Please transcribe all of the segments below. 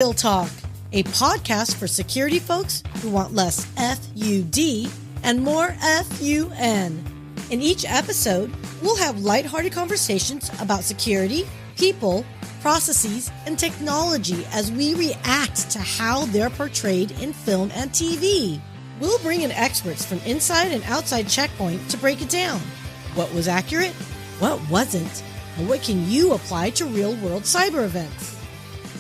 Real Talk, a podcast for security folks who want less FUD and more FUN. In each episode, we'll have lighthearted conversations about security, people, processes, and technology as we react to how they're portrayed in film and TV. We'll bring in experts from inside and outside Check Point to break it down. What was accurate? What wasn't? And what can you apply to real-world cyber events?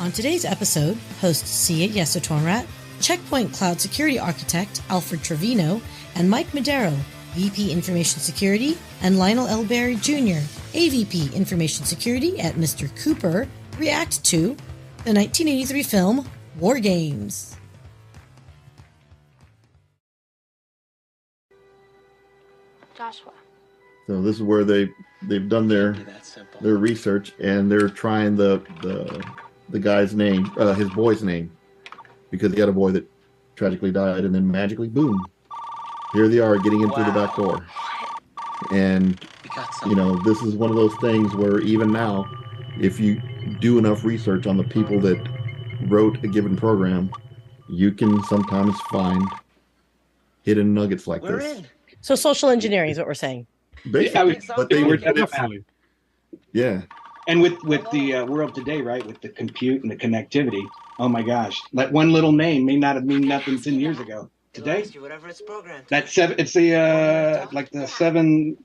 On today's episode, hosts Syya Yasotornrat, Check Point Cloud Security Architect Alfred Trevino, and Mike Madero, VP Information Security, and Lionel Bailey Jr., AVP Information Security at Mr. Cooper, react to the 1983 film War Games. Joshua. So this is where they've done their research, and they're trying the guy's name, his boy's name, because he had a boy that tragically died, and then magically, boom, here they are getting in through the back door. And this is one of those things where even now, if you do enough research on the people that wrote a given program, you can sometimes find hidden nuggets like this. So social engineering is what we're saying. Basically, but they were definitely. Yeah. And with the world today, right, with the compute and the connectivity, oh my gosh, that one little name may not have meant nothing 10 years ago. Today, that seven, it's the like the seven,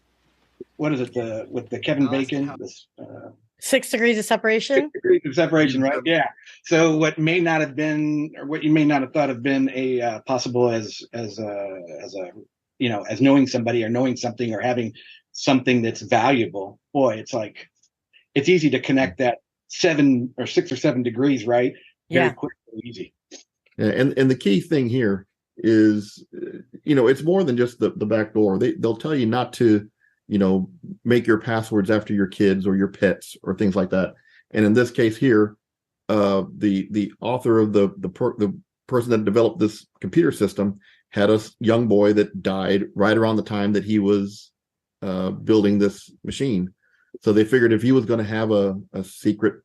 what is it? With the Kevin Bacon, this 6 degrees of separation. 6 degrees of separation, right? Yeah. So what may not have been, or what you may not have thought have been a possible as knowing somebody or knowing something or having something that's valuable. Boy, it's like, it's easy to connect that 6 or 7 degrees, right? Very quick and easy. Yeah, and the key thing here is, it's more than just the back door. They'll tell you not to, make your passwords after your kids or your pets or things like that. And in this case here, the author of the person that developed this computer system had a young boy that died right around the time that he was building this machine. So they figured if he was going to have a secret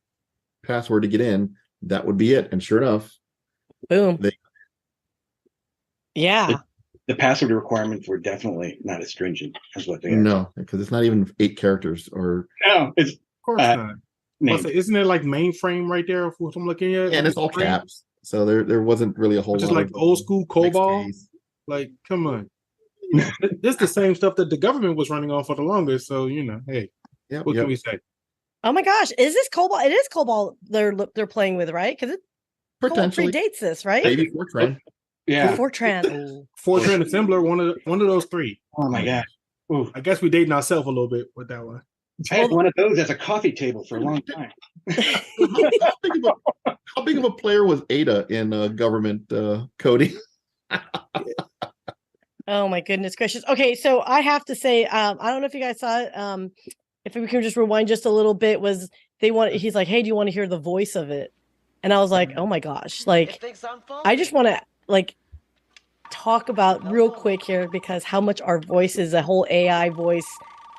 password to get in, that would be it. And sure enough, boom. The password requirements were definitely not as stringent as what they are. No, because it's not even 8 characters or. No, it's of course not. Isn't there like mainframe right there? What I'm looking at, and it's all caps. So there wasn't really a whole lot. Just like old school COBOL. Like, come on. This is the same stuff that the government was running on for the longest. So hey. Yeah, what can we say? Oh my gosh, is this COBOL? It is COBOL they're playing with, right? Because it potentially predates this, right? Maybe Fortran. Yeah, Fortran. Fortran assembler, one of those 3. Oh my gosh! Ooh. I guess we dating ourselves a little bit with that one. I had one of those as a coffee table for a long time. How big of a player was Ada in government coding? Oh my goodness gracious! Okay, so I have to say, I don't know if you guys saw it. If we can just rewind just a little bit, he's like, hey, do you want to hear the voice of it? And I was like, oh my gosh, like, I just want to talk about real quick here, because how much our voices, the whole AI voice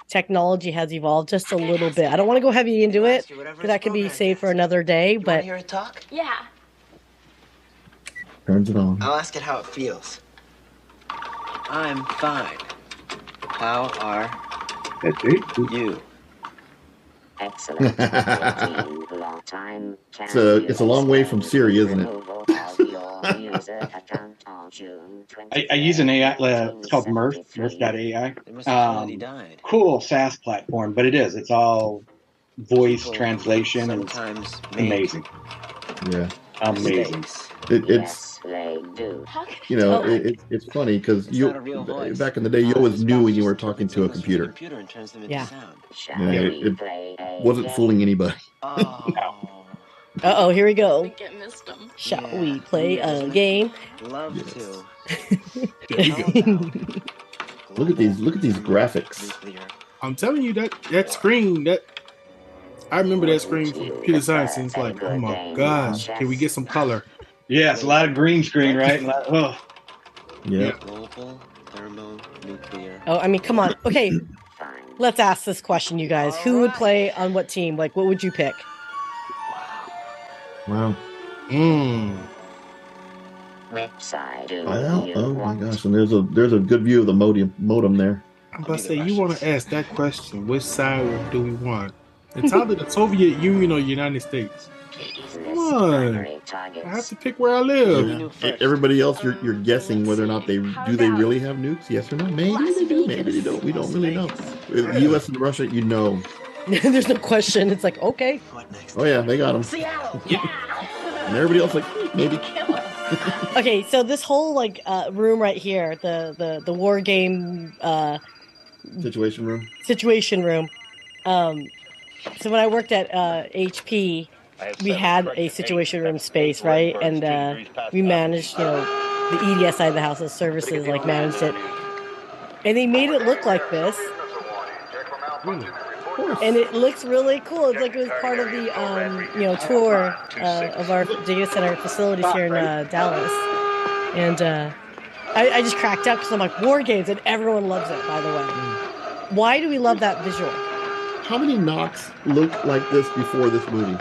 technology has evolved just a little bit. I don't want to go heavy into it because that could be saved for another day, but. Hear it talk? Yeah. Turns it on. I'll ask it how it feels. I'm fine. How are you? Excellent. Long time. It's a long way from Siri, isn't it? I use an AI. It's called Mirth.ai. Cool SaaS platform, but it's all voice translation, and it's amazing. Yeah, amazing. It's it's funny because back in the day, you always knew when you were talking to a computer. Yeah. It wasn't fooling anybody. Uh-oh, here we go. Shall we play a game? Love to. Look at these graphics. I'm telling you that screen, I remember that screen from computer science, and it's like, oh my gosh, can we get some color? Yeah, it's a lot of green screen, right? Yeah. Global thermonuclear. Oh, I mean, come on. Okay, let's ask this question, you guys. Who would play on what team? Like, what would you pick? Wow. Website. Oh my gosh! And there's a good view of the modem there. I'm about to say, you want to ask that question? Which side do we want? It's either the Soviet Union or United States. Come on, I have to pick where I live. Everybody else, you're guessing whether or not they really have nukes? Yes or no? Maybe they do. Maybe they don't. We don't really know. The U.S. and Russia, you know. There's no question. It's like, okay. Oh yeah, they got them. And everybody else like maybe. Okay, so this whole room right here, the war game Situation room. So when I worked at HP, we had a situation room space, right? And we managed, the EDS side of the house, the services, managed it. And they made it look like this. And it looks really cool. It's like it was part of the, tour of our data center facilities here in Dallas. And I just cracked up because I'm like, war games, and everyone loves it, by the way. Why do we love that visual? How many knocks looked like this before this movie?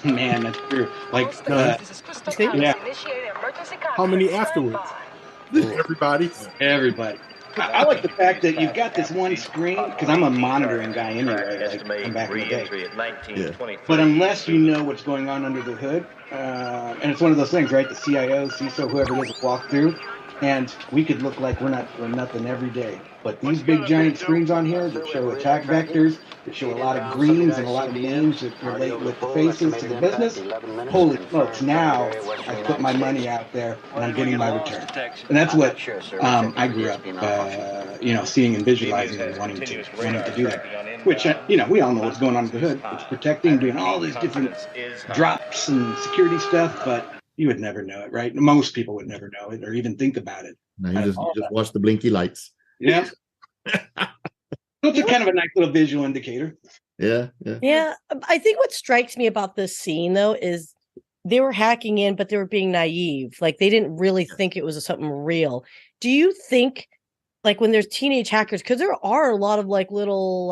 Man, that's true. Yeah. How many afterwards? Everybody. I like the fact that you've got this one screen, because I'm a monitoring guy anyway, I'm back in the day. Yeah. But unless you know what's going on under the hood, and it's one of those things, right? The CIO, CISO, whoever it is, walk through, and we could look like we're nothing every day. But these big giant screens on here that show attack vectors, that show a lot of greens and a lot of names that relate with the faces to the business. Holy smokes, now I put my money out there and I'm getting my return. And that's what I grew up, seeing and visualizing and wanting to do that. Which, we all know what's going on with the hood. It's protecting, doing all these different drops and security stuff, but you would never know it, right? Most people would never know it or even think about it. No, you just watch the blinky lights. Yeah. It's a kind of a nice little visual indicator. Yeah. I think what strikes me about this scene, though, is they were hacking in, but they were being naive. Like, they didn't really think it was something real. Do you think, when there's teenage hackers, because there are a lot of little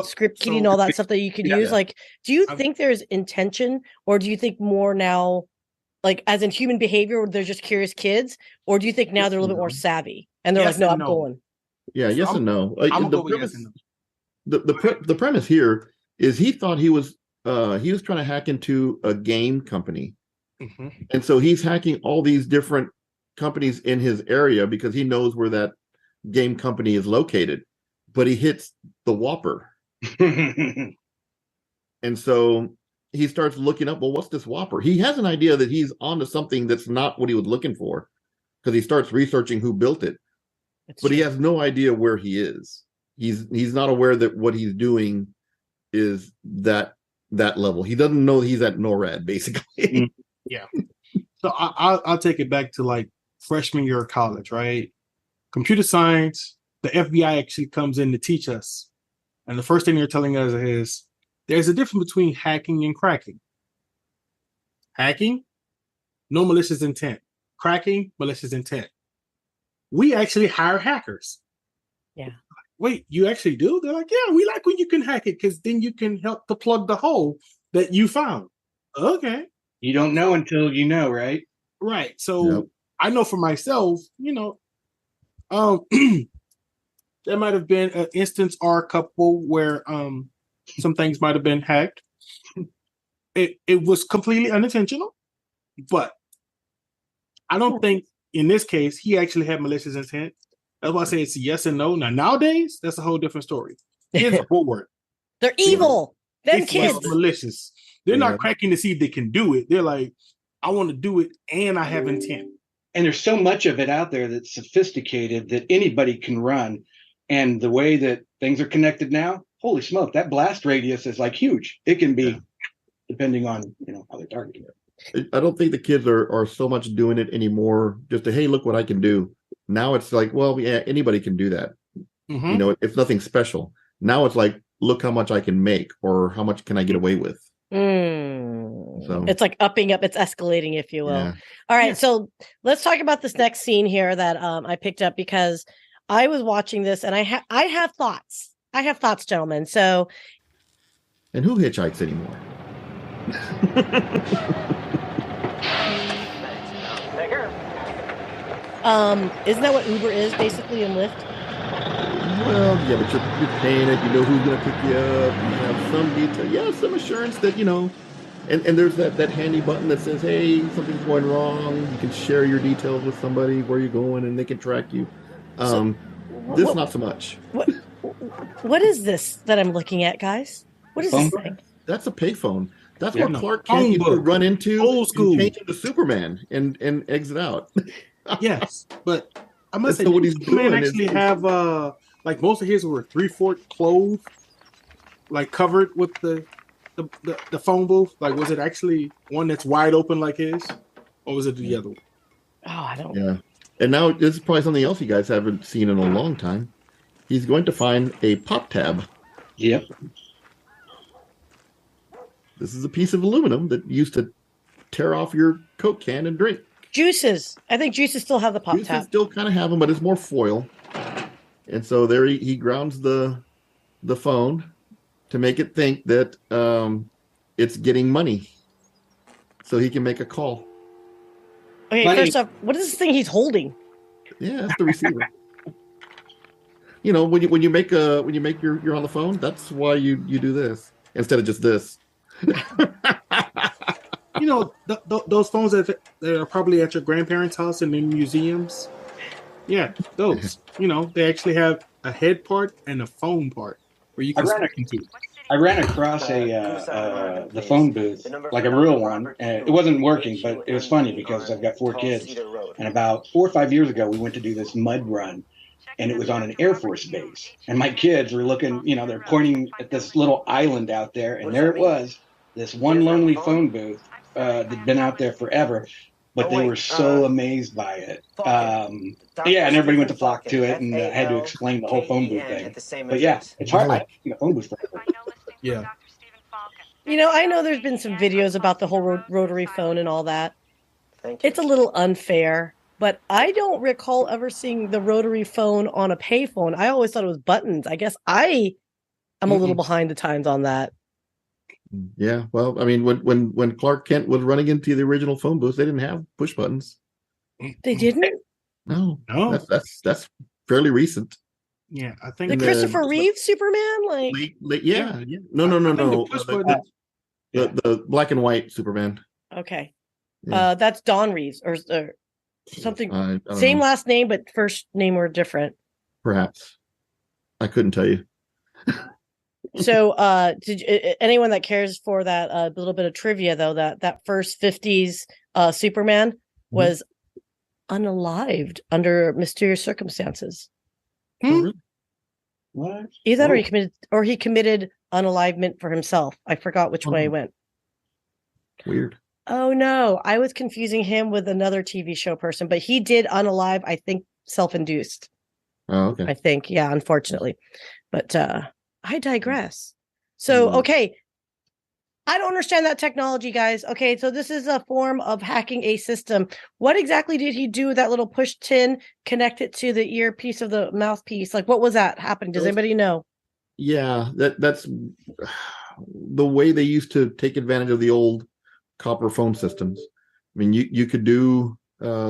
script kidding and all that stuff that you could use. Do you think there's intention, or do you think more now, as in human behavior, where they're just curious kids, or do you think now they're a little bit more savvy and they're no, I'm going? Yeah, yes and no. The premise here is he thought he was trying to hack into a game company, and so he's hacking all these different companies in his area because he knows where that game company is located. But he hits the Whopper, and so he starts looking up. Well, what's this Whopper? He has an idea that he's onto something that's not what he was looking for, because he starts researching who built it. But he has no idea where he is. He's not aware that what he's doing is that level. He doesn't know he's at NORAD, basically. Yeah. So I'll take it back to freshman year of college, right? Computer science, the FBI actually comes in to teach us. And the first thing they're telling us is there's a difference between hacking and cracking. Hacking, no malicious intent. Cracking, malicious intent. We actually hire hackers. Yeah. Wait, you actually do? They're like, yeah, we like when you can hack it because then you can help to plug the hole that you found. Okay. You don't know until you know, right? Right. So I know for myself, there might have been an instance or a couple where some things might have been hacked. It was completely unintentional, but I don't think in this case he actually had malicious intent. That's why I say it's yes and no. Now nowadays, that's a whole different story. Kids are bored. They're evil. Them kids malicious. They're not cracking to see if they can do it. They're like, I want to do it and I have intent. And there's so much of it out there that's sophisticated that anybody can run. And the way that things are connected now, holy smoke, that blast radius is huge. It can be depending on how they're targeting it. I don't think the kids are so much doing it anymore. Just hey, look what I can do. Now it's anybody can do that. It's nothing special. Now it's look how much I can make, or how much can I get away with. So it's upping up, it's escalating, if you will. Yeah. All right, so let's talk about this next scene here that I picked up, because I was watching this and I have thoughts. I have thoughts, gentlemen. So, and who hitchhikes anymore? Isn't that what Uber is basically in Lyft? Well, yeah, but you're paying it. You know who's going to pick you up. You have some detail. Yeah, some assurance that, and there's that handy button that says, hey, something's going wrong. You can share your details with somebody, where you're going, and they can track you. This, not so much. What is this that I'm looking at, guys? What is this thing? That's a payphone. That's what Clark Kent used to run into. Old school. And change into Superman and exit out. Yes, but I must say, what he's doing actually have like most of his were 3/4 clothes, like covered with the phone booth. Like, was it actually one that's wide open like his, or was it the other one? Oh, I don't. Yeah, and now this is probably something else you guys haven't seen in a long time. He's going to find a pop tab. Yep. This is a piece of aluminum that used to tear off your Coke can and drink. Juices. I think juices still have the pop Juices tab. still kind of have them, but it's more foil. And so there he grounds the phone to make it think that it's getting money, so he can make a call. Okay, first off, what is this thing he's holding? Yeah, that's the receiver. When you make you're on the phone, that's why you do this instead of just this. Those phones that are probably at your grandparents' house and in museums. Yeah, those. They actually have a head part and a phone part where you can speak into. I ran across the phone booth, like a real one, and it wasn't working, but it was funny because I've got 4 kids, and about 4 or 5 years ago, we went to do this mud run, and it was on an Air Force base, and my kids were looking, they're pointing at this little island out there, and there it was, this one lonely phone booth that'd been out there forever, but they were so amazed by it. And everybody went to flock to it, and had to explain the whole phone booth thing. But yeah, it's hard. Phone booth forever. Yeah. I know there's been some videos about the whole rotary phone and all that. It's a little unfair, but I don't recall ever seeing the rotary phone on a payphone. I always thought it was buttons. I guess I'm a little behind the times on that. Yeah, well, I mean, when Clark Kent was running into the original phone booth, they didn't have push buttons. They didn't? No. That's fairly recent. Yeah, I think the Christopher Reeve Superman, yeah. No. The black and white Superman. Okay, Yeah. that's Don Reeves or something. I don't Same know. last name, but first name were different. Perhaps. I couldn't tell you. So, anyone that cares for that a little bit of trivia, though, that first 50s Superman was unalived under mysterious circumstances. Oh, really? What? Either that or he committed unalivement for himself. I forgot which way it went. Weird. Oh no, I was confusing him with another TV show person, but he did unalive, I think, self-induced. Oh, okay. I think, yeah, unfortunately. But I digress. So, okay. I don't understand that technology, guys. Okay, so this is a form of hacking a system. What exactly did he do with that little push tin, connect it to the earpiece of the mouthpiece? Like, what was that happening? Does anybody know? Yeah, that's the way they used to take advantage of the old copper phone systems. I mean, you could do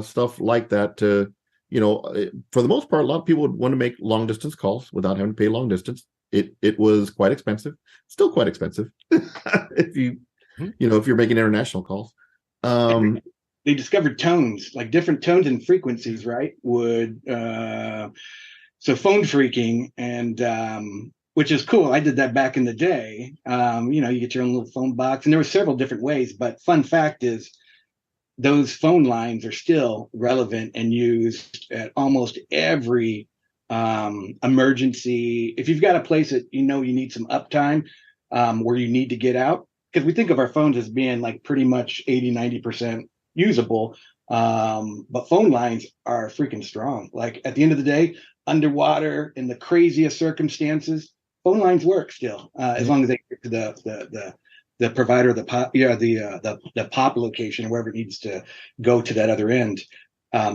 stuff like that to, for the most part, a lot of people would want to make long distance calls without having to pay long distance. It was quite expensive, still quite expensive if you're making international calls. They discovered tones, like different tones and frequencies, right? So phone phreaking, and which is cool. I did that back in the day. You get your own little phone box, and there were several different ways. But fun fact is, those phone lines are still relevant and used at almost every emergency. If you've got a place that you need some uptime, where you need to get out, because we think of our phones as being like pretty much 80-90% usable, but phone lines are freaking strong. Like at the end of the day, underwater in the craziest circumstances, phone lines work still, as long as they get to the provider, the POP location, or wherever it needs to go to that other end.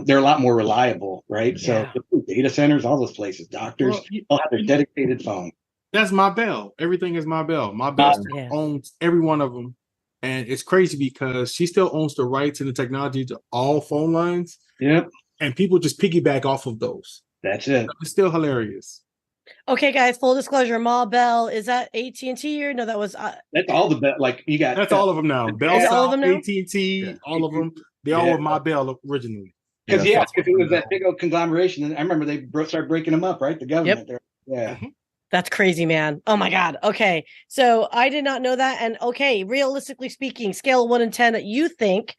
They're a lot more reliable, right? Yeah. So the data centers, all those places, doctors, all have their dedicated phone. That's my bell. Everything is my bell. My bell still owns every one of them. And it's crazy because she still owns the rights and the technology to all phone lines. Yep. and people just piggyback off of those. That's it. It's still hilarious. Okay, guys. Full disclosure: Ma Bell, is that AT&T or no? That was That's all the like you got. That's all of them now. Bell, Is all of them now? AT&T, all of them. They all were My Bell originally. Because it was that big old conglomeration, and I remember they started breaking them up, right? The government. Yep. Yeah. That's crazy, man. Oh my God. Okay. So I did not know that. And okay, realistically speaking, scale of 1 to 10, you think,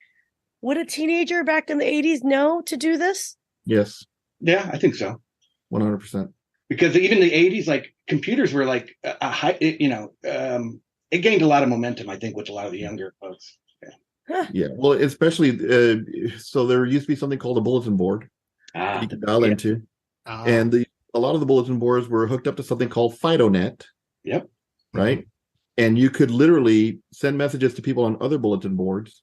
would a teenager back in the 80s know to do this? Yes. Yeah, I think so. 100%. Because even the 80s, like computers were like a high, it gained a lot of momentum, I think, with a lot of the younger folks. Yeah. Well, especially, so there used to be something called a bulletin board you could dial into. And a lot of the bulletin boards were hooked up to something called FidoNet. Yep. Right. Mm-hmm. And you could literally send messages to people on other bulletin boards,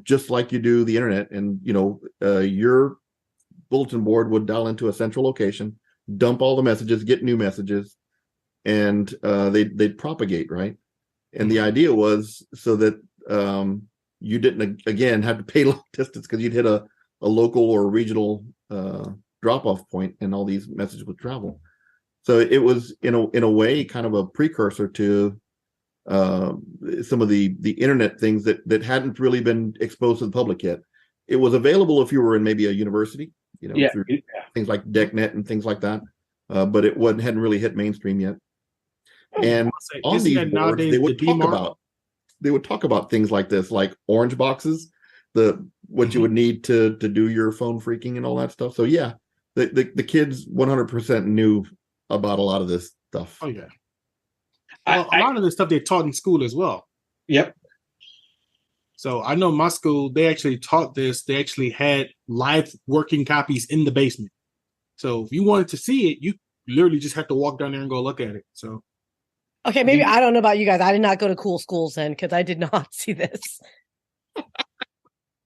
just like you do the internet. And, your bulletin board would dial into a central location, dump all the messages, get new messages, and they'd propagate, right? And the idea was so that you didn't, again, have to pay long distance because you'd hit a local or regional drop-off point and all these messages would travel. So it was, in a way, kind of a precursor to some of the internet things that hadn't really been exposed to the public yet. It was available if you were in maybe a university, through things like DECnet and things like that, but it hadn't really hit mainstream yet. And on these boards, they would talk about things like this, like orange boxes, what you would need to do your phone phreaking and all that stuff. So yeah, the kids 100% knew about a lot of this stuff. Oh yeah. Well, a lot of the stuff they taught in school as well. Yep. So I know my school, they actually taught this. They actually had live working copies in the basement. So if you wanted to see it, you literally just have to walk down there and go look at it. So. Okay, maybe I don't know about you guys. I did not go to cool schools then because I did not see this.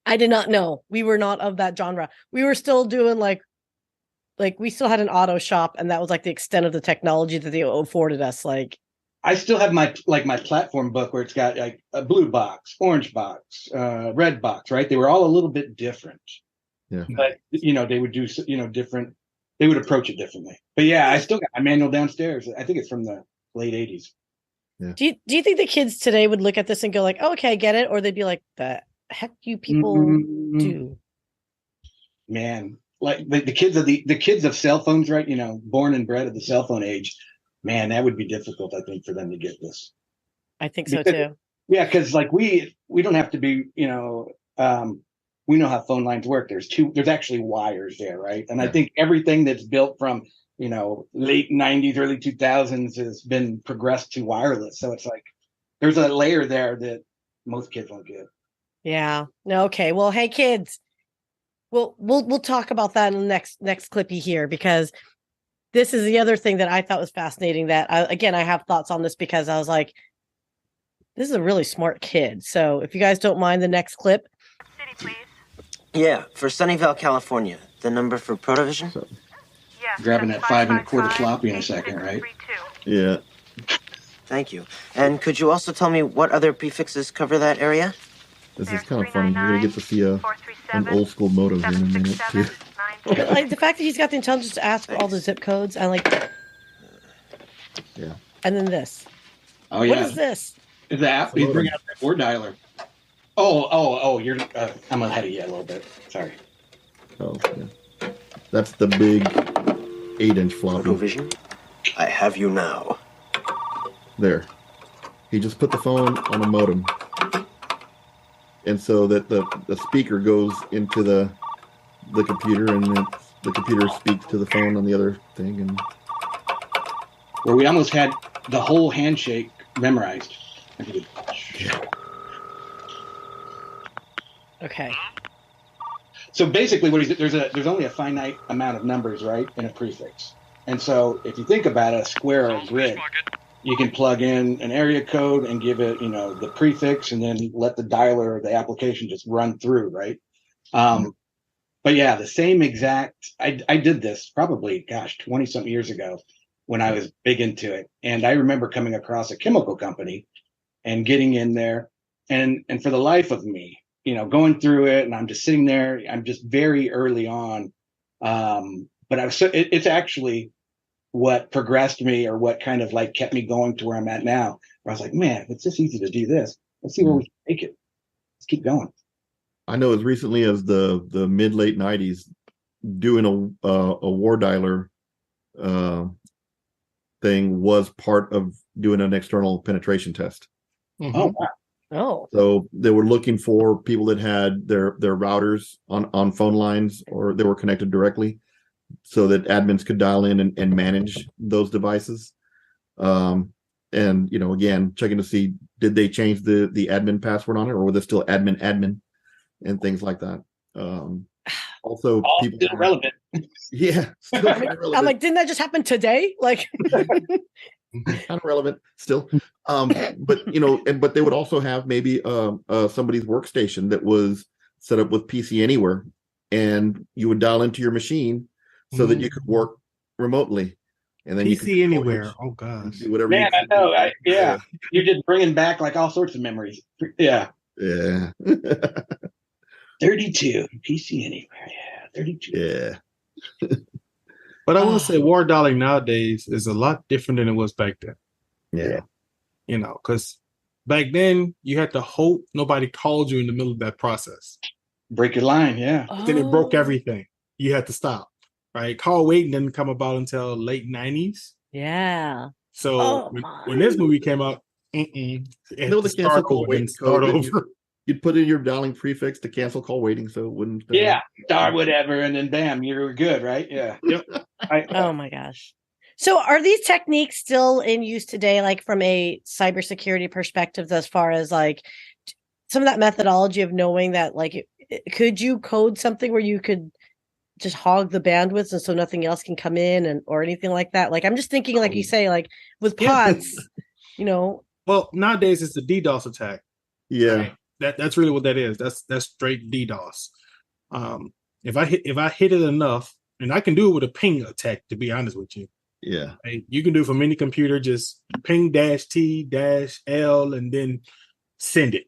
I did not know. We were not of that genre. We were still doing like we still had an auto shop, and that was like the extent of the technology that they afforded us. Like, I still have my platform book where it's got like a blue box, orange box, red box, right? They were all a little bit different. Yeah. But they would do different. They would approach it differently. But yeah, I still got my manual downstairs. I think it's from the late 80s. Yeah. Do you think the kids today would look at this and go like, oh, "Okay, I get it," or they'd be like, "The heck you people do?" Man, like the kids of cell phones, right? Born and bred of the cell phone age. Man, that would be difficult, I think, for them to get this. I think so too. Yeah, because like we don't have to be, we know how phone lines work. There's actually wires there, right? And I think everything that's built from late 90s, early 2000s has been progressed to wireless. So it's like there's a layer there that most kids won't get. Yeah. No. Okay. Well, hey, kids. We'll talk about that in the next clippy here, because this is the other thing that I thought was fascinating. That I have thoughts on this because I was like, this is a really smart kid. So if you guys don't mind the next clip. City, please. Yeah, for Sunnyvale, California. The number for Protovision? Yeah. Grabbing that 5 1/4 floppy in a second, right? Yeah. Thank you. And could you also tell me what other prefixes cover that area? This is kind of funny. You're going to get to see an old school modem here in a minute, too. Like the fact that he's got the intelligence to ask for all the zip codes and yeah. And then this. Oh yeah. What is this? Is the app? He's bringing out that word dialer. Oh, you're. I'm ahead of you a little bit. Sorry. Oh yeah. That's the big 8-inch floppy. Protovision, I have you now. There. He just put the phone on a modem. And so that the speaker goes into the computer, and the computer speaks to the phone on the other thing. And where we almost had the whole handshake memorized. Yeah. Okay. So basically, there's only a finite amount of numbers, right, in a prefix. And so if you think about a square or a grid, you can plug in an area code and give it, the prefix, and then let the dialer or the application just run through, right? But yeah, the same exact. I did this probably, 20-something years ago when I was big into it, and I remember coming across a chemical company and getting in there, and for the life of me, going through it, and I'm just sitting there. I'm just very early on. But it's actually what progressed me, or what kind of like kept me going to where I'm at now. Where I was like, man, if it's this easy to do this, let's see where we can take it. Let's keep going. I know as recently as the mid late 90s, doing a war dialer thing was part of doing an external penetration test. Mhm. Oh, wow. Oh, So they were looking for people that had their routers on phone lines, or they were connected directly, so that admins could dial in and manage those devices. And again, checking to see, did they change the admin password on it, or was it still admin and things like that. Also, All people still relevant. Yeah, still kind of relevant. I'm like, didn't that just happen today? Like, Kind of relevant still. But they would also have maybe somebody's workstation that was set up with PC Anywhere, and you would dial into your machine so that you could work remotely, and then you could PC Anywhere. Oh gosh. do whatever. Man, I know. Yeah, you're just bringing back like all sorts of memories. Yeah. Yeah. 32 PC Anywhere. Yeah, 32. Yeah. But I will say war dialing nowadays is a lot different than it was back then. Yeah. Because back then you had to hope nobody called you in the middle of that process. Break your line. Yeah. Then it broke everything. You had to stop. Right? Call waiting didn't come about until late 90s. yeah. So when this movie came out, it had No, to the cancel call over waiting and start code. over. You'd put in your dialing prefix to cancel call waiting, so it wouldn't. Yeah. Star whatever, and then bam, you were good, right? Yeah. Yep. Oh my gosh. So are these techniques still in use today, like from a cybersecurity perspective, as far as like some of that methodology of knowing that, like, could you code something where you could just hog the bandwidth and so nothing else can come in or anything like that? Like, I'm just thinking, like you say, like with pods, Well, nowadays it's the DDoS attack. Yeah. Right? That's really what that is. That's straight DDoS. If I hit it enough, and I can do it with a ping attack, to be honest with you. Yeah. Right? You can do it from any computer, just ping -T-L and then send it.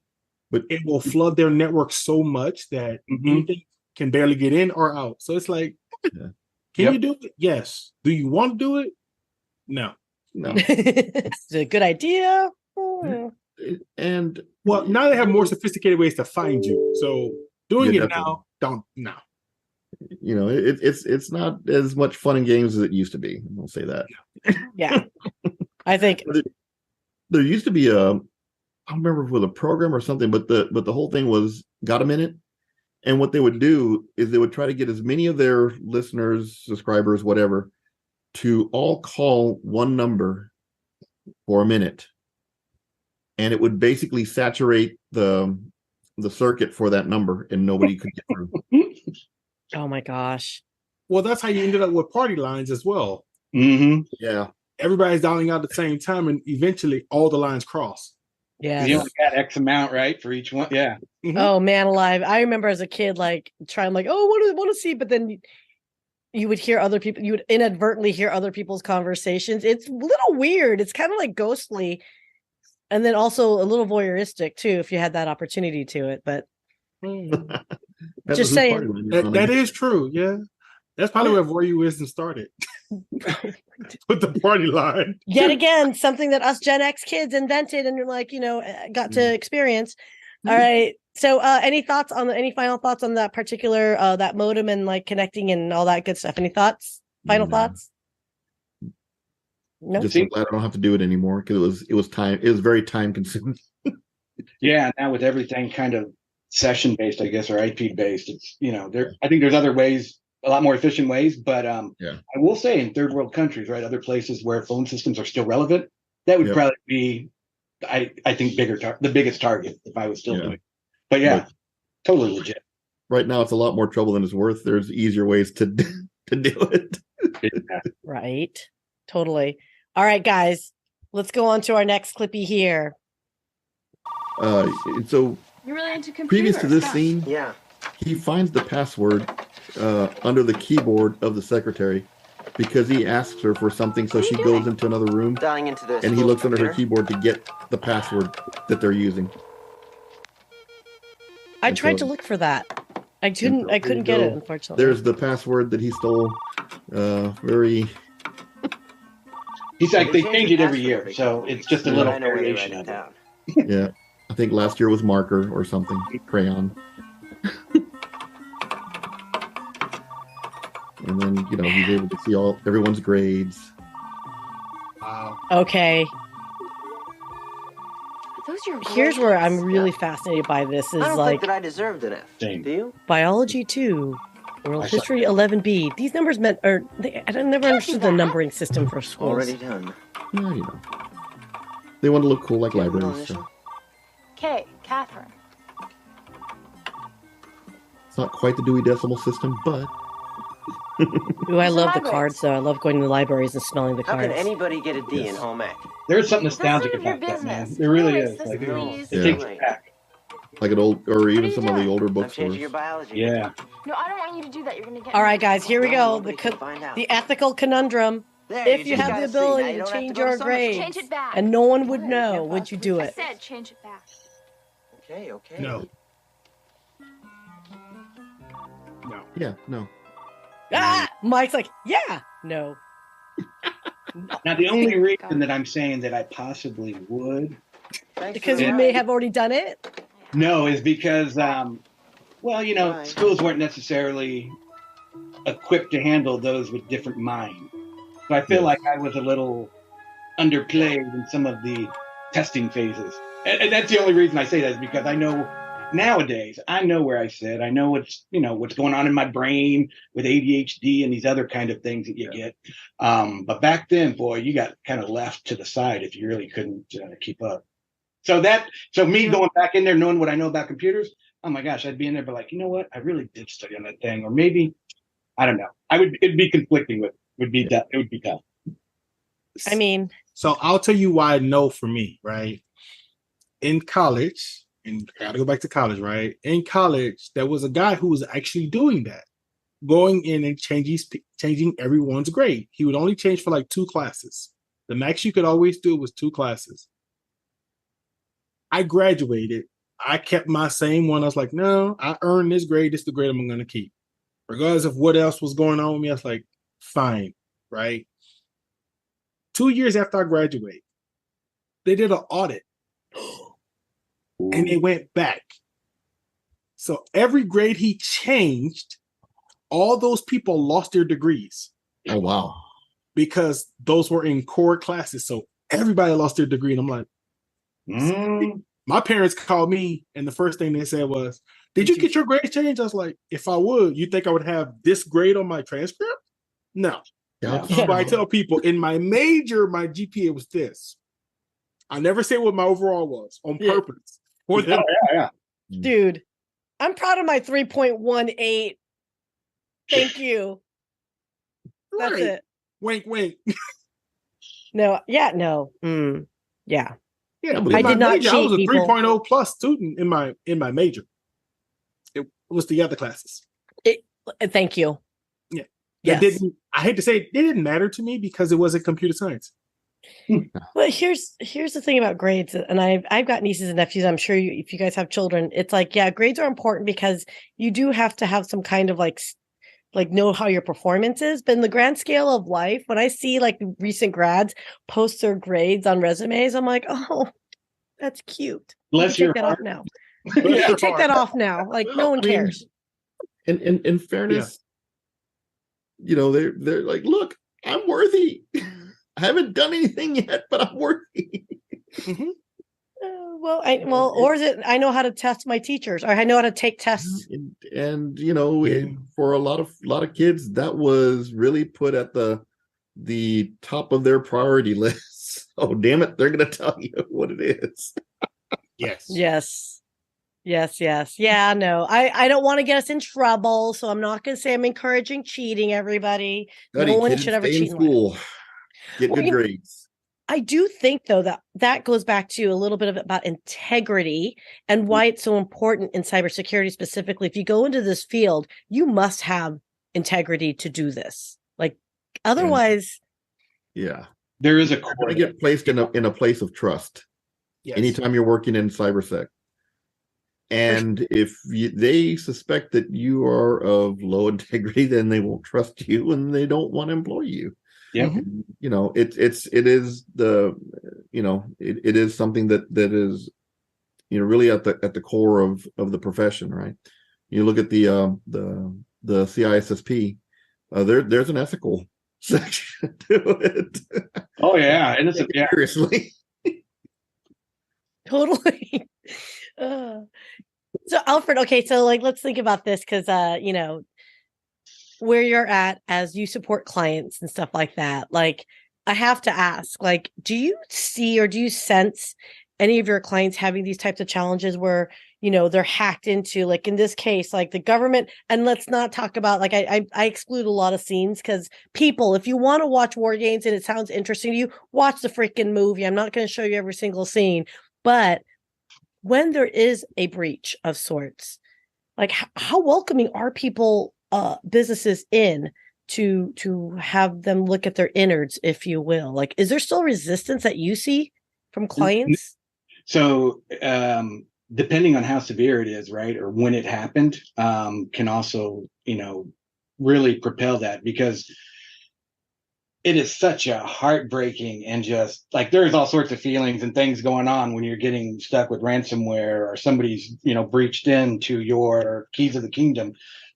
But it will flood their network so much that anything can barely get in or out. So it's like, can you do it? Yes. Do you want to do it? No. It's a good idea. And well, now they have more sophisticated ways to find you. So doing it now, don't. it's not as much fun and games as it used to be. I'll say that. Yeah. I think there used to be I don't remember if it was a program or something, but the whole thing was got a minute. And what they would do is they would try to get as many of their listeners, subscribers, whatever, to all call one number for a minute. And it would basically saturate the circuit for that number, and nobody could get through. Oh my gosh. Well, that's how you ended up with party lines as well. Mm-hmm. Yeah. Everybody's dialing out at the same time, and eventually all the lines cross. Yeah. You only got X amount, right, for each one. Yeah. Mm-hmm. Oh man alive. I remember as a kid, like trying like, oh, want to see, but then you would hear other people, you would inadvertently hear other people's conversations. It's a little weird. It's kind of like ghostly. And then also a little voyeuristic too, if you had that opportunity to it. But just saying. That is true. Yeah. That's probably where voyeurism started. With the party line. Yet again, something that us Gen X kids invented and like, got to experience. All right. So any final thoughts on that particular that modem and like connecting and all that good stuff? Any thoughts? Final thoughts? No. Just glad I don't have to do it anymore, because it was very time consuming. Yeah, now with everything kind of session based, I guess, or IP based, it's I think there's other ways, a lot more efficient ways, but I will say in third world countries, right, other places where phone systems are still relevant, that would probably be, I think, the biggest target if I was still doing it. But totally legit. Right now, it's a lot more trouble than it's worth. There's easier ways to do it. Right. Totally. All right, guys, let's go on to our next clippy here. So you're really into computers, previous to this scene, he finds the password under the keyboard of the secretary, because he asks her for something, so she goes into another room, and he looks under her keyboard to get the password that they're using. I And tried so- to look for that. I so couldn't there you get it, go. unfortunately. There's the password that he stole. Very. He's like, they They change change it the every password year, every so couple it's weeks. just a Yeah. little I know where they variation write it of it. down. Yeah. I think last year was marker or something. Crayon. And then, he's able to see everyone's grades. Wow. Okay. Those are your Here's where I'm grades. really fascinated by this is I don't like think that I deserved an F. Same. Do you? biology 2, world I saw history 11B. These numbers meant, I never understood the that. numbering system for schools. Already done. Well, they want to look cool like Do you have a middle libraries. So initial? Okay, Catherine. it's not quite the Dewey Decimal System, but Ooh, I So love the libraries. cards, though. I love going to the libraries and smelling the How can cards. anybody get a D Yes. in home ec? There's something That's none nostalgic of your about that, man. business. There really Anyways, is. this Like, please. it Yeah. takes you back. like an old, or even are you some of the doing? older I'm bookstores. changing your biology. Yeah. No, I don't want you to do that. You're gonna get. All me right, in guys, here we trouble. go. Nobody can find out. The ethical conundrum. There, If you just have gotta the see. Now ability you to don't have change go to your summer school. grades, Change it back. and no one would Right, know, can't would you possibly- do I it? said change it back. Okay. No. No. Yeah, no. Ah! Mike's like, yeah, no. Now, the only reason that I'm saying that I possibly would Thanks Because for the you ride. may have already done it. no is because, Right. schools weren't necessarily equipped to handle those with different minds. So I feel Yes. like I was a little underplayed in some of the testing phases. And that's the only reason I say that is because I know nowadays, I know where I sit. I know what's going on in my brain with ADHD and these other kind of things that you get. But back then, boy, you got kind of left to the side if you really couldn't keep up. So me going back in there, knowing what I know about computers, oh my gosh, I'd be in there, but like, you know what? I really did study on that thing, or maybe I don't know. It'd be conflicting with. It would be tough. I mean, So I'll tell you why no for me, right? In college, and I gotta go back to college, right? In college, there was a guy who was actually doing that, going in and changing everyone's grade. He would only change for like 2 classes. The max you could always do was 2 classes. I graduated. I kept my same one. I was like, no, I earned this grade. This is the grade I'm going to keep. Regardless of what else was going on with me, I was like, fine, right? 2 years after I graduated, they did an audit and they went back. So every grade he changed, all those people lost their degrees Oh, wow. because those were in core classes. So everybody lost their degree. And I'm like, my parents called me, and the first thing they said was, did you get your grades changed? I was like, if I would, you think I would have this grade on my transcript? No. Yeah. So I tell people in my major, my GPA was this. I never say what my overall was on Yeah. purpose. For them. Yeah. dude, I'm proud of my 3.18. Thank you. That's Right. it. Wink, wink. No, yeah, no. Yeah. Yeah, I in my did not major, I was a cheat, people. 3.0 plus student in my major. It was the other classes. Thank you. Yeah. Yes. It didn't. I hate to say it didn't matter to me because it wasn't computer science. Well, here's the thing about grades, and I've got nieces and nephews. I'm sure if you guys have children, it's like, yeah, grades are important because you do have to have some kind of like know how your performance is. But in the grand scale of life, when I see like recent grads post their grades on resumes, I'm like, oh, that's cute. Bless You your can take that heart. off now. Bless You your take that heart. off now. Like no Well, one I mean, cares. In fairness, they're like, look, I'm worthy. I haven't done anything yet, but I'm worthy. Or is it? I know how to test my teachers, or I know how to take tests. And for a lot of kids, that was really put at the top of their priority list. Oh, damn it, they're going to tell you what it is. Yes. Yes. Yeah, no, I don't want to get us in trouble, so I'm not going to say I'm encouraging cheating. Everybody, Study, no one kids, should ever stay in cheat in life. school. Get Well, good grades. I do think, though, that goes back to a little bit about integrity and why it's so important in cybersecurity specifically. If you go into this field, you must have integrity to do this. Like, otherwise, Yeah. There is a You're core. going to get placed in a place of trust. Yes. Anytime you're working in cybersec. And if they suspect that you are of low integrity, then they won't trust you and they don't want to employ you. Yep. And, it is the, it is something that is, really at the core of the profession, right? You look at the CISSP, there's an ethical section to it. Oh yeah, and it's seriously. Totally. So Alfred, okay, so let's think about this because where you're at as you support clients and stuff like that. I have to ask, do you see or do you sense any of your clients having these types of challenges where they're hacked into, in this case, the government? And let's not talk about I exclude a lot of scenes because people, if you want to watch war games and it sounds interesting to you, watch the freaking movie. I'm not going to show you every single scene, but when there is a breach of sorts, how welcoming are people, businesses in to have them look at their innards, if you will? Is there still resistance that you see from clients? So, depending on how severe it is, right, or when it happened, can also, really propel that, because it is such a heartbreaking and just there's all sorts of feelings and things going on when you're getting stuck with ransomware or somebody's, breached into your keys of the kingdom.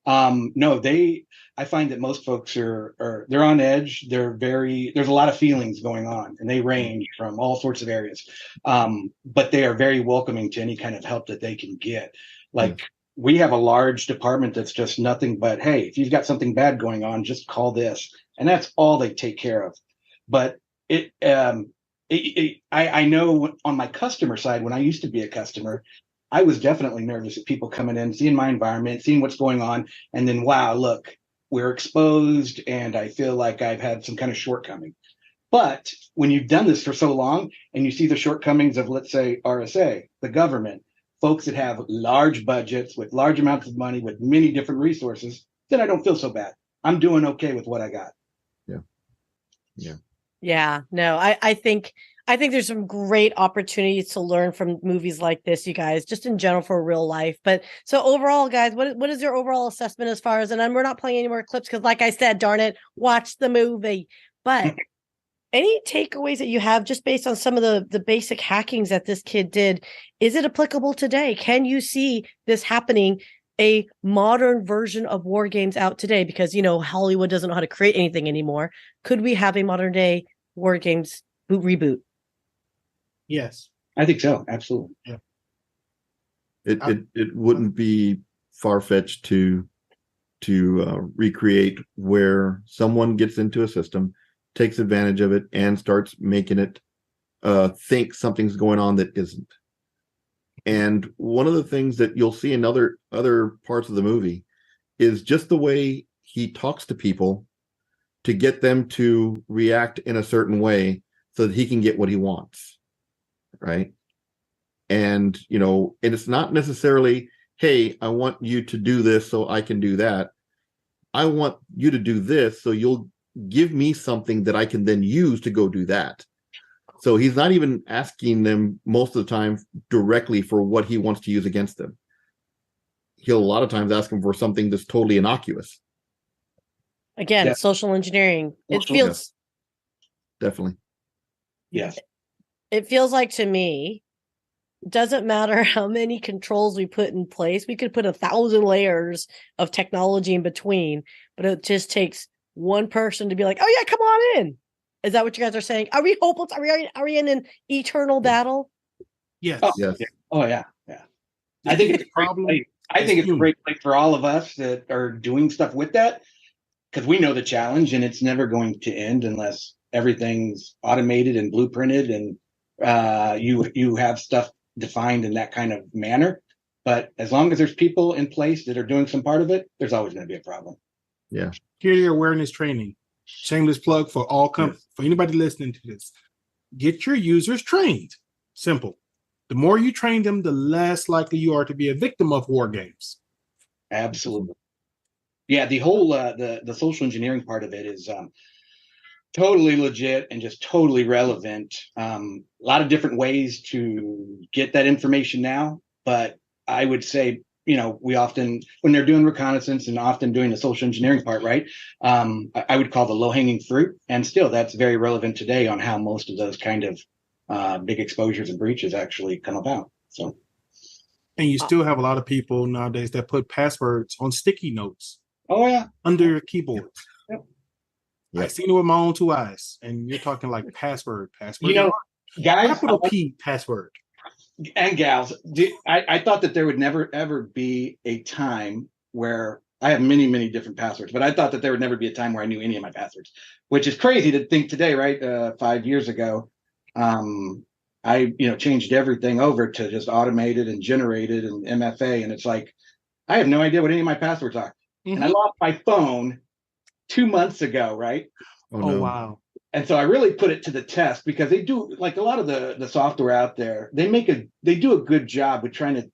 I find that most folks they're on edge. There's a lot of feelings going on, and they range from all sorts of areas. But they are very welcoming to any kind of help that they can get. We have a large department that's just nothing but, hey, if you've got something bad going on, just call this. And that's all they take care of. But I know on my customer side, when I used to be a customer, I was definitely nervous at people coming in, seeing my environment, seeing what's going on, and then, wow, look, we're exposed, and I feel like I've had some kind of shortcoming. But when you've done this for so long and you see the shortcomings of, let's say, RSA, the government, folks that have large budgets with large amounts of money with many different resources, then I don't feel so bad. I'm doing okay with what I got. Yeah. No, I think there's some great opportunities to learn from movies like this, you guys, just in general for real life. But so overall, guys, what is your overall assessment as far as, and we're not playing any more clips because, like I said, darn it, watch the movie. But any takeaways that you have just based on some of the basic hackings that this kid did? Is it applicable today? Can you see this happening, a modern version of war games out today? Because, Hollywood doesn't know how to create anything anymore. Could we have a modern day war games reboot? Yes, I think so. Absolutely. Yeah. It wouldn't be far-fetched to recreate where someone gets into a system, takes advantage of it, and starts making it think something's going on that isn't. And one of the things that you'll see in other parts of the movie is just the way he talks to people to get them to react in a certain way so that he can get what he wants, right? And, and it's not necessarily, hey, I want you to do this so I can do that. I want you to do this so you'll give me something that I can then use to go do that. So he's not even asking them most of the time directly for what he wants to use against them. He'll a lot of times ask them for something that's totally innocuous. Again, social engineering. It feels definitely. Yes. It feels like to me, it doesn't matter how many controls we put in place. We could put 1,000 layers of technology in between, but it just takes one person to be like, "Oh yeah, come on in." Is that what you guys are saying? Are we hopeless? Are we in an eternal battle? Yes. Oh, Yes. yeah. Oh yeah. Yeah. I think it's a great place. I think it's a great place for all of us that are doing stuff with that, because we know the challenge, and it's never going to end unless everything's automated and blueprinted, and you have stuff defined in that kind of manner. But as long as there's people in place that are doing some part of it, there's always going to be a problem. Yeah. Security awareness training. Shameless plug for all for anybody listening to this. Get your users trained. Simple. The more you train them, the less likely you are to be a victim of war games. Absolutely. Yeah, the whole the social engineering part of it is totally legit and just totally relevant. A lot of different ways to get that information now, but I would say, we often, when they're doing reconnaissance and often doing the social engineering part, right, I would call the low-hanging fruit. And still, that's very relevant today on how most of those kind of big exposures and breaches actually come about. So, and you still have a lot of people nowadays that put passwords on sticky notes. Oh, yeah. Under keyboards. Yep. Yeah. I've seen it with my own 2 eyes. And you're talking like password. Guys, capital P password. And gals, I thought that there would never, ever be a time where I have many, many different passwords, but I thought that there would never be a time where I knew any of my passwords, which is crazy to think today, right? 5 years ago, I changed everything over to just automated and generated and MFA. And it's like, I have no idea what any of my passwords are. Mm-hmm. And I lost my phone 2 months ago, right? Oh, no. Wow. And so I really put it to the test because they do, like a lot of the software out there, they do a good job with trying to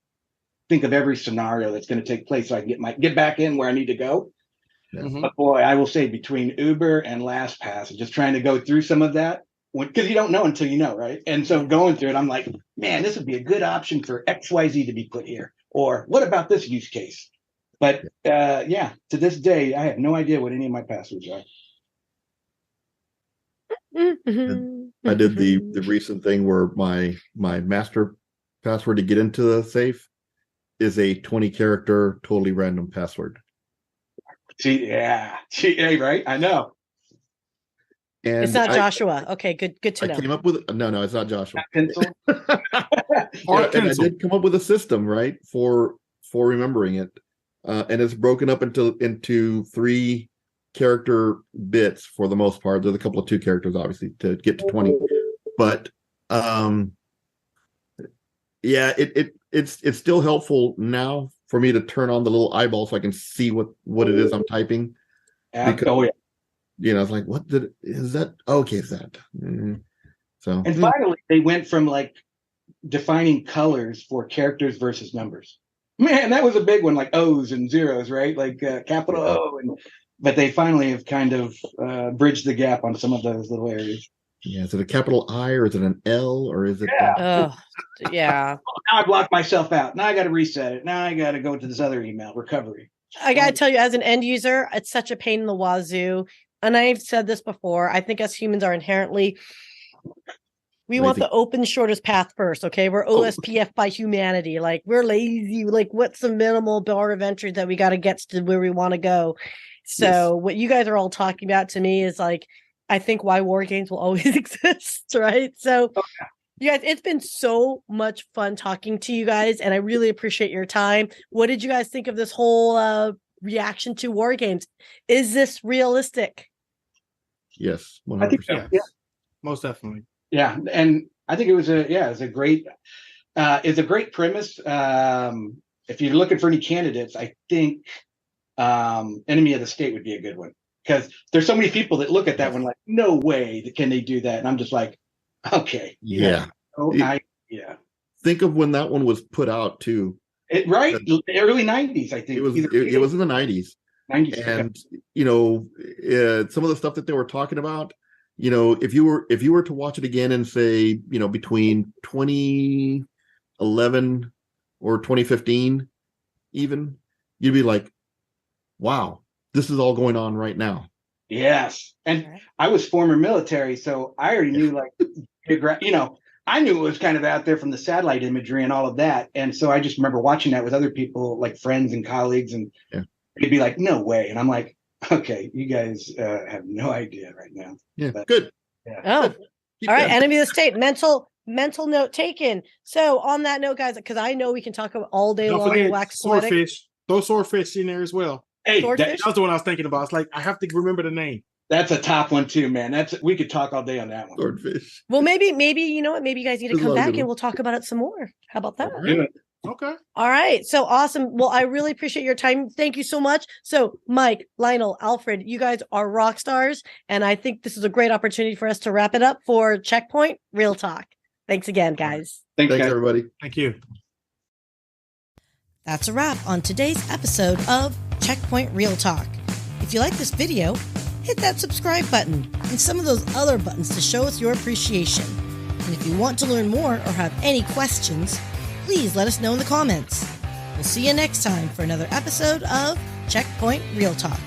think of every scenario that's going to take place so I can get back in where I need to go. Mm-hmm. But boy, I will say between Uber and LastPass, and just trying to go through some of that, because you don't know until you know, right? And so going through it, I'm like, man, this would be a good option for XYZ to be put here. Or what about this use case? But to this day, I have no idea what any of my passwords are. I did the recent thing where my master password to get into the safe is a 20-character totally random password. Right? I know. And it's not Joshua. Okay, good to know. I came up with no, it's not Joshua. Pencil. And I did come up with a system, right, for remembering it, and it's broken up into 3 character bits for the most part. There's a couple of 2 characters, obviously, to get to 20. But it's still helpful now for me to turn on the little eyeball so I can see what it is I'm typing. Because, it's like, is that? Okay, is that? Mm-hmm. So, and finally, they went from like defining colors for characters versus numbers. Man, that was a big one, like O's and zeros, right? Like capital O but they finally have kind of bridged the gap on some of those little areas. Yeah, is it a capital I or is it an L or is it? Yeah. Now I blocked myself out. Now I got to reset it. Now I got to go to this other email, recovery. I got to tell you, as an end user, it's such a pain in the wazoo. And I've said this before. I think us humans are inherently, we want the open shortest path first. Okay, we're OSPF by humanity. Like we're lazy. Like what's the minimal bar of entry that we got to get to where we want to go? So what you guys are all talking about to me is like, I think why war games will always exist, right? So you guys, it's been so much fun talking to you guys, and I really appreciate your time. What did you guys think of this whole reaction to war games? Is this realistic? Yes, 100%. I think so. Yeah, most definitely. Yeah, and I think it was a great premise. If you're looking for any candidates, I think Enemy of the State would be a good one, because there's so many people that look at that one like, no way can they do that, and I'm just like, okay, Think of when that one was put out too. The early 90s, I think. It was in the 90s. 90s, and some of the stuff that they were talking about, if you were to watch it again and say, between 2011 or 2015, even, you'd be like, wow, this is all going on right now. Yes. And I was former military, so I already knew, I knew it was kind of out there from the satellite imagery and all of that. And so I just remember watching that with other people, like friends and colleagues, and they'd be like, no way. And I'm like, okay, you guys have no idea right now. Yeah, but, good. Yeah. Oh, all right. Enemy of the State, mental note taken. So on that note, guys, because I know we can talk about all day long. Swordfish. Throw Swordfish in there as well. Hey, that was the one I was thinking about. It's like, I have to remember the name. That's a top one too, man. We could talk all day on that one. Swordfish. Well, maybe you know what? Maybe you guys need to come back and we'll talk about it some more. How about that? Okay. All right. So awesome. Well, I really appreciate your time. Thank you so much. So Mike, Lionel, Alfred, you guys are rock stars. And I think this is a great opportunity for us to wrap it up for Checkpoint Real Talk. Thanks again, guys. Thanks everybody. Thank you. That's a wrap on today's episode of Checkpoint Real Talk. If you like this video, hit that subscribe button and some of those other buttons to show us your appreciation. And if you want to learn more or have any questions, please let us know in the comments. We'll see you next time for another episode of Checkpoint Real Talk.